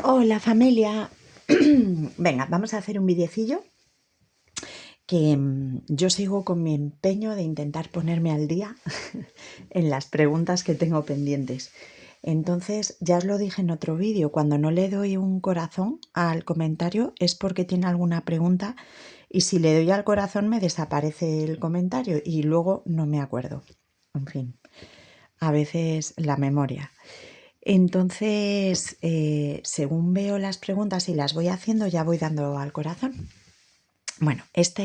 Hola familia, venga, vamos a hacer un videocillo que yo sigo con mi empeño de intentar ponerme al día en las preguntas que tengo pendientes. Entonces, ya os lo dije en otro vídeo, cuando no le doy un corazón al comentario es porque tiene alguna pregunta y si le doy al corazón me desaparece el comentario y luego no me acuerdo. En fin, a veces la memoria. Entonces, según veo las preguntas y las voy haciendo, ya voy dando al corazón. Bueno, esta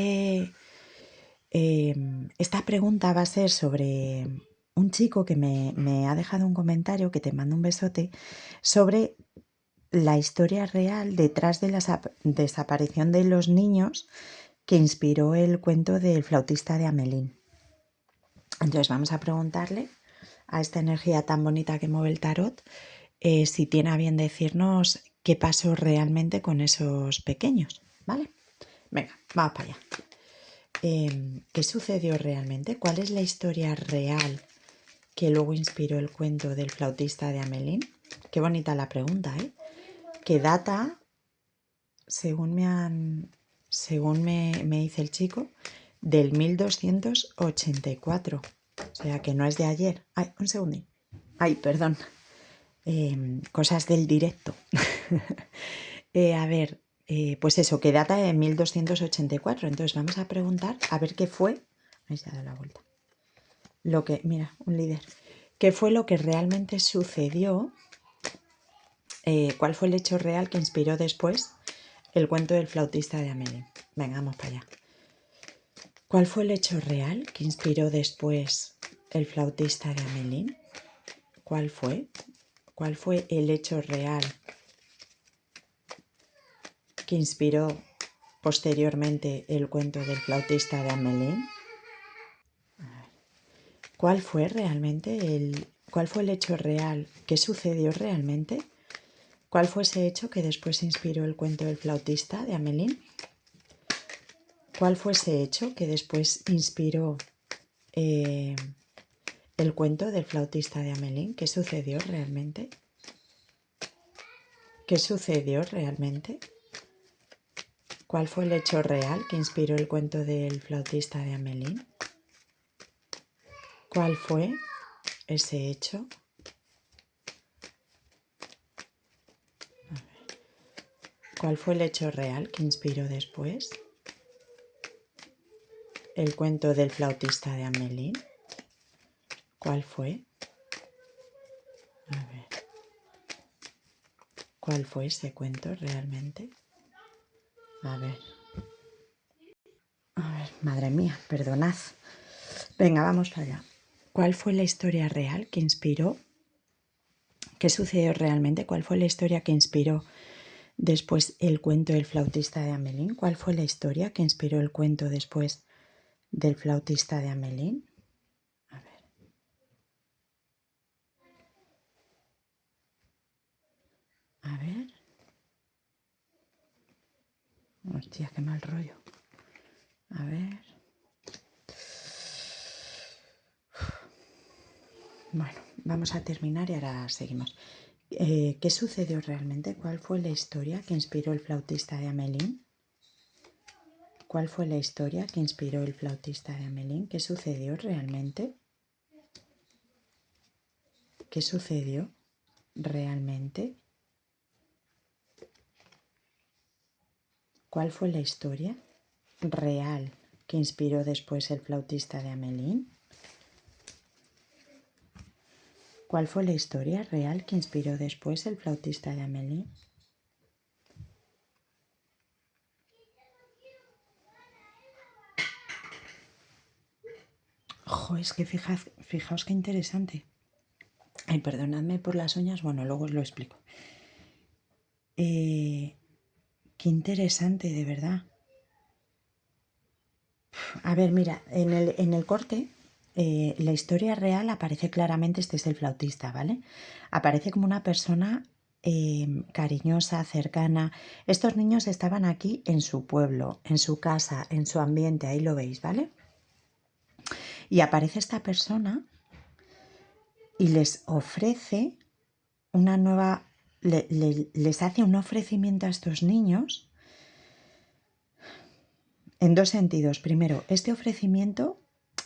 pregunta va a ser sobre un chico que me ha dejado un comentario, que te mando un besote, sobre la historia real detrás de la desaparición de los niños que inspiró el cuento del flautista de Amelín. Entonces vamos a preguntarle a esta energía tan bonita que mueve el tarot si tiene a bien decirnos qué pasó realmente con esos pequeños, ¿vale? Venga, vamos para allá. ¿Qué sucedió realmente? ¿Cuál es la historia real que luego inspiró el cuento del flautista de Amelín? Qué bonita la pregunta, ¿eh? Que data, según me dice el chico, del 1284. O sea, que no es de ayer. Ay, un segundín. Ay, perdón. Cosas del directo. A ver, pues eso, que data de 1284. Entonces vamos a preguntar a ver qué fue. Ahí se ha dado la vuelta. Lo que, mira, un líder. ¿Qué fue lo que realmente sucedió? ¿Cuál fue el hecho real que inspiró después el cuento del flautista de Amelín? Venga, vamos para allá. ¿Cuál fue el hecho real que inspiró después el flautista de Amelín? ¿Cuál fue? ¿Cuál fue el hecho real que inspiró posteriormente el cuento del flautista de Amelín? ¿Cuál fue el hecho real que sucedió realmente? ¿Cuál fue ese hecho que después inspiró el cuento del flautista de Amelín? ¿Cuál fue ese hecho que después inspiró el cuento del flautista de Amelín? ¿Qué sucedió realmente? ¿Qué sucedió realmente? ¿Cuál fue el hecho real que inspiró el cuento del flautista de Amelín? ¿Cuál fue ese hecho? ¿Cuál fue el hecho real que inspiró después el cuento del flautista de Amelín? ¿Cuál fue? A ver. ¿Cuál fue ese cuento realmente? A ver. A ver, madre mía, perdonad. Venga, vamos para allá. ¿Cuál fue la historia real que inspiró? ¿Qué sucedió realmente? ¿Cuál fue la historia que inspiró después el cuento del flautista de Amelín? ¿Cuál fue la historia que inspiró el cuento después del flautista de Amelín? A ver. A ver. Hostia, qué mal rollo. A ver. Bueno, vamos a terminar y ahora seguimos. ¿Qué sucedió realmente? ¿Cuál fue la historia que inspiró el flautista de Amelín? ¿Cuál fue la historia que inspiró el flautista de Amelín? ¿Qué sucedió realmente? ¿Qué sucedió realmente? ¿Cuál fue la historia real que inspiró después el flautista de Amelín? ¿Cuál fue la historia real que inspiró después el flautista de Amelín? Jo, es que fijaos qué interesante. Ay, perdonadme por las uñas, bueno, luego os lo explico. Qué interesante, de verdad. A ver, mira, en el corte, la historia real aparece claramente, este es el flautista, ¿vale? Aparece como una persona cariñosa, cercana. Estos niños estaban aquí en su pueblo, en su casa, en su ambiente, ahí lo veis, ¿vale? Y aparece esta persona y les ofrece una nueva les hace un ofrecimiento a estos niños en dos sentidos. Primero, este ofrecimiento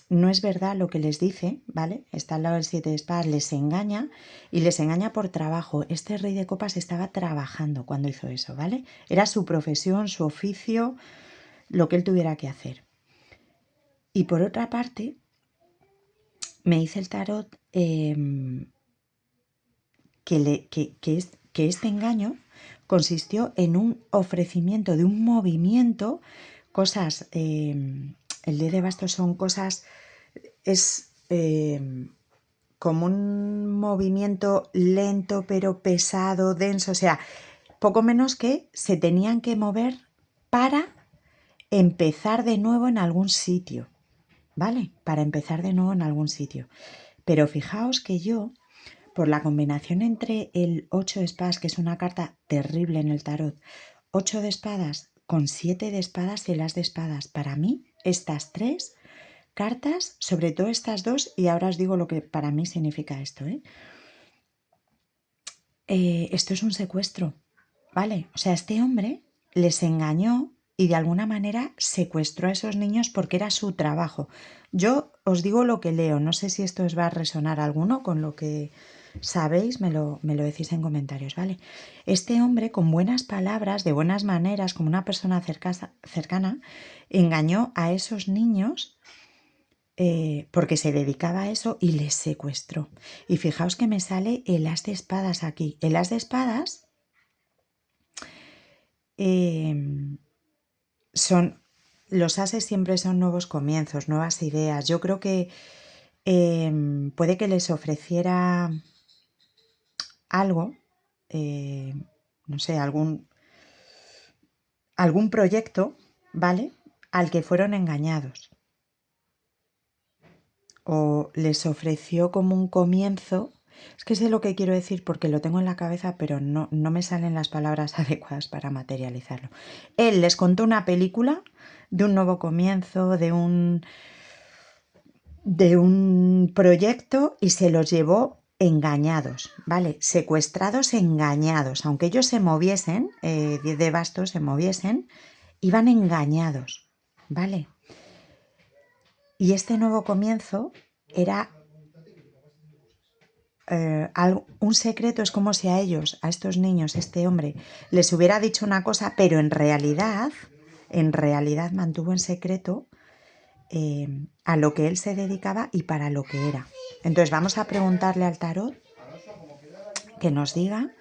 no es verdad lo que les dice, ¿vale? Está al lado del 7 de espadas, les engaña y les engaña por trabajo. Este rey de copas estaba trabajando cuando hizo eso, ¿vale? Era su profesión, su oficio, lo que él tuviera que hacer. Y por otra parte, me dice el tarot que este engaño consistió en un ofrecimiento de un movimiento, cosas, el de bastos son cosas, es como un movimiento lento pero pesado, denso, o sea, poco menos que se tenían que mover para empezar de nuevo en algún sitio, ¿vale? Para empezar de nuevo en algún sitio. Pero fijaos que yo, por la combinación entre el 8 de espadas, que es una carta terrible en el tarot, 8 de espadas con 7 de espadas y el as de espadas, para mí, estas tres cartas, sobre todo estas dos, y ahora os digo lo que para mí significa esto, esto es un secuestro, ¿vale? O sea, este hombre les engañó y de alguna manera secuestró a esos niños porque era su trabajo. Yo os digo lo que leo, no sé si esto os va a resonar alguno con lo que sabéis, me lo decís en comentarios, ¿vale? Este hombre, con buenas palabras, de buenas maneras, como una persona cercana, engañó a esos niños porque se dedicaba a eso y les secuestró. Y fijaos que me sale el as de espadas aquí. El as de espadas son... Los ases siempre son nuevos comienzos, nuevas ideas. Yo creo que puede que les ofreciera algo, no sé, algún proyecto, ¿vale? Al que fueron engañados. O les ofreció como un comienzo. Es que sé lo que quiero decir porque lo tengo en la cabeza, pero no me salen las palabras adecuadas para materializarlo. Él les contó una película de un nuevo comienzo, de un proyecto y se los llevó engañados, ¿vale? Secuestrados, engañados. Aunque ellos se moviesen, 10 de bastos se moviesen, iban engañados, ¿vale? Y este nuevo comienzo era un secreto, es como si a ellos, a estos niños, este hombre, les hubiera dicho una cosa, pero en realidad mantuvo en secreto a lo que él se dedicaba y para lo que era. Entonces vamos a preguntarle al tarot que nos diga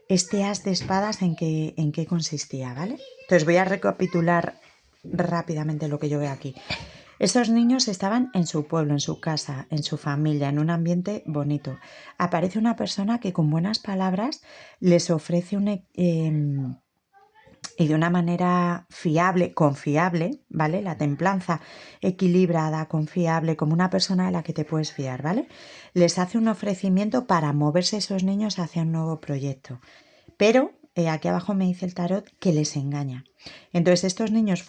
este as de espadas en qué consistía, ¿vale? Entonces voy a recapitular rápidamente lo que yo veo aquí. Esos niños estaban en su pueblo, en su casa, en su familia, en un ambiente bonito. Aparece una persona que con buenas palabras les ofrece y de una manera fiable, confiable, ¿vale? La templanza equilibrada, confiable, como una persona de la que te puedes fiar, ¿vale? Les hace un ofrecimiento para moverse esos niños hacia un nuevo proyecto. Pero aquí abajo me dice el tarot que les engaña. Entonces estos niños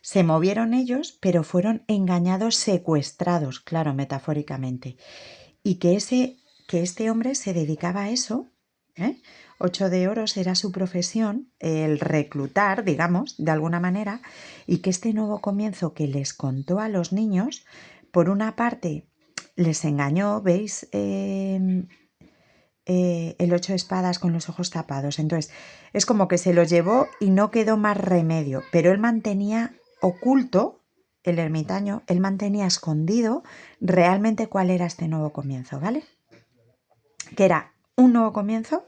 se movieron ellos, pero fueron engañados, secuestrados, claro, metafóricamente. Y que este hombre se dedicaba a eso, 8 de oros era su profesión, el reclutar, digamos, de alguna manera, y que este nuevo comienzo que les contó a los niños, por una parte les engañó, ¿veis? El 8 de espadas con los ojos tapados. Entonces, es como que se los llevó y no quedó más remedio, pero él mantenía oculto, el ermitaño, él mantenía escondido realmente cuál era este nuevo comienzo, ¿vale? Que era un nuevo comienzo,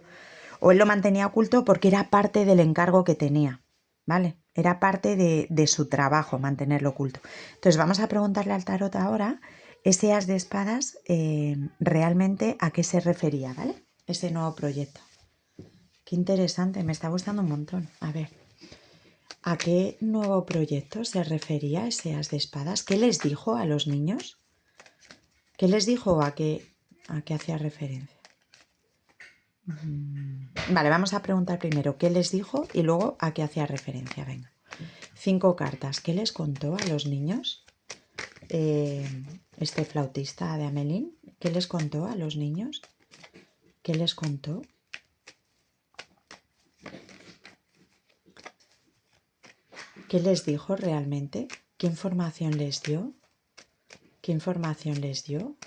o él lo mantenía oculto porque era parte del encargo que tenía, ¿vale? Era parte de su trabajo mantenerlo oculto. Entonces vamos a preguntarle al tarot ahora, ese as de espadas, realmente a qué se refería, ¿vale? Ese nuevo proyecto. Qué interesante, me está gustando un montón. A ver, ¿a qué nuevo proyecto se refería ese as de espadas? ¿Qué les dijo a los niños? ¿Qué les dijo a qué hacía referencia? Vale, vamos a preguntar primero qué les dijo y luego a qué hacía referencia. Venga. 5 cartas. ¿Qué les contó a los niños? Este flautista de Amelín. ¿Qué les contó a los niños? ¿Qué les contó? ¿Qué les dijo realmente? ¿Qué información les dio? ¿Qué información les dio?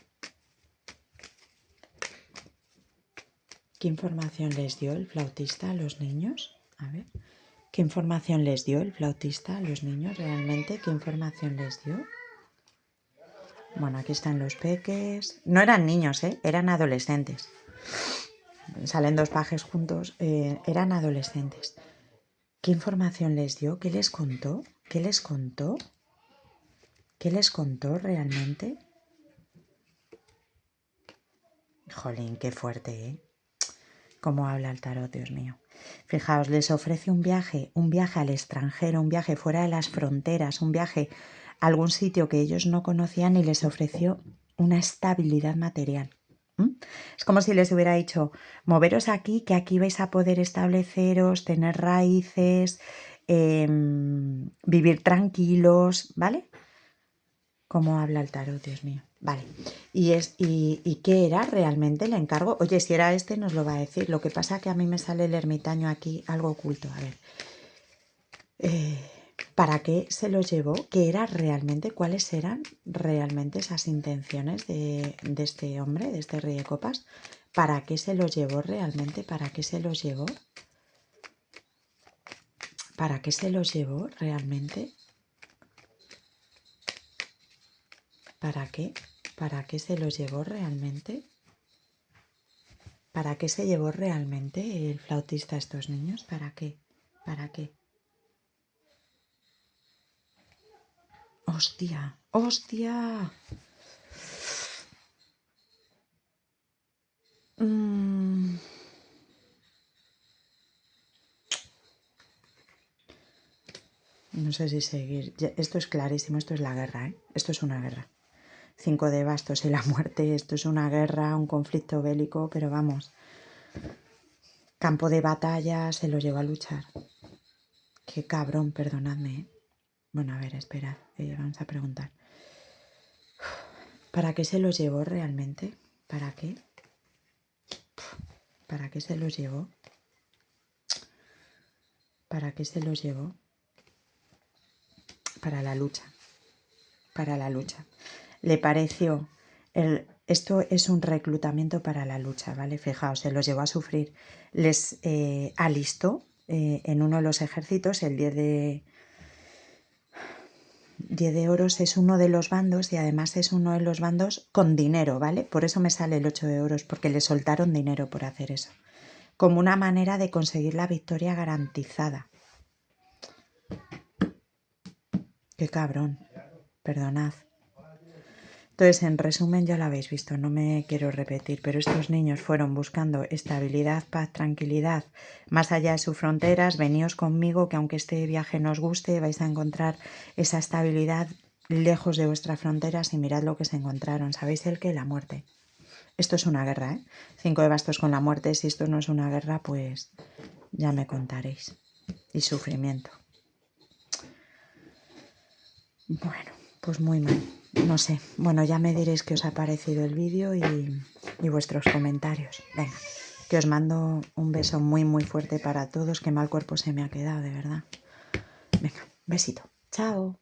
¿Qué información les dio el flautista a los niños? A ver. ¿Qué información les dio el flautista a los niños realmente? ¿Qué información les dio? Bueno, aquí están los peques. No eran niños, eran adolescentes. Salen dos pajes juntos. Eran adolescentes. ¿Qué información les dio? ¿Qué les contó? ¿Qué les contó? ¿Qué les contó realmente? Jolín, qué fuerte, ¿eh? Cómo habla el tarot, Dios mío. Fijaos, les ofrece un viaje al extranjero, un viaje fuera de las fronteras, un viaje a algún sitio que ellos no conocían y les ofreció una estabilidad material. Es como si les hubiera dicho, moveros aquí, que aquí vais a poder estableceros, tener raíces, vivir tranquilos, ¿vale? ¿Cómo habla el tarot, Dios mío? Vale. ¿Y qué era realmente el encargo? Oye, si era este nos lo va a decir. Lo que pasa que a mí me sale el ermitaño aquí, algo oculto. A ver. ¿Para qué se lo llevó? ¿Qué era realmente? ¿Cuáles eran realmente esas intenciones de este hombre, de este rey de copas? ¿Para qué se lo llevó realmente? ¿Para qué se los llevó? ¿Para qué se los llevó realmente? ¿Para qué? ¿Para qué se los llevó realmente? ¿Para qué se llevó realmente el flautista a estos niños? ¿Para qué? ¿Para qué? ¡Hostia! ¡Hostia! No sé si seguir. Esto es clarísimo, esto es la guerra, ¿eh? Esto es una guerra. 5 de bastos y la muerte, esto es una guerra, un conflicto bélico, pero vamos. Campo de batalla, se lo llevó a luchar. Qué cabrón, perdonadme, ¿eh? Bueno, a ver, esperad, vamos a preguntar. ¿Para qué se los llevó realmente? ¿Para qué? ¿Para qué se los llevó? ¿Para qué se los llevó? Para la lucha. Para la lucha. Le pareció... esto es un reclutamiento para la lucha, ¿vale? Fijaos, se los llevó a sufrir. Les alistó en uno de los ejércitos, el 10 de oros es uno de los bandos y además es uno de los bandos con dinero, ¿vale? Por eso me sale el 8 de oros, porque le soltaron dinero por hacer eso. Como una manera de conseguir la victoria garantizada. Qué cabrón, perdonad. Entonces, en resumen, ya lo habéis visto, no me quiero repetir, pero estos niños fueron buscando estabilidad, paz, tranquilidad, más allá de sus fronteras. Veníos conmigo, que aunque este viaje nos guste, vais a encontrar esa estabilidad lejos de vuestras fronteras y mirad lo que se encontraron. ¿Sabéis el qué? La muerte. Esto es una guerra, ¿eh? 5 de bastos con la muerte. Si esto no es una guerra, pues ya me contaréis. Y sufrimiento. Bueno, pues muy mal. No sé. Bueno, ya me diréis qué os ha parecido el vídeo y vuestros comentarios. Venga, que os mando un beso muy, muy fuerte para todos. Qué mal cuerpo se me ha quedado, de verdad. Venga, besito. Chao.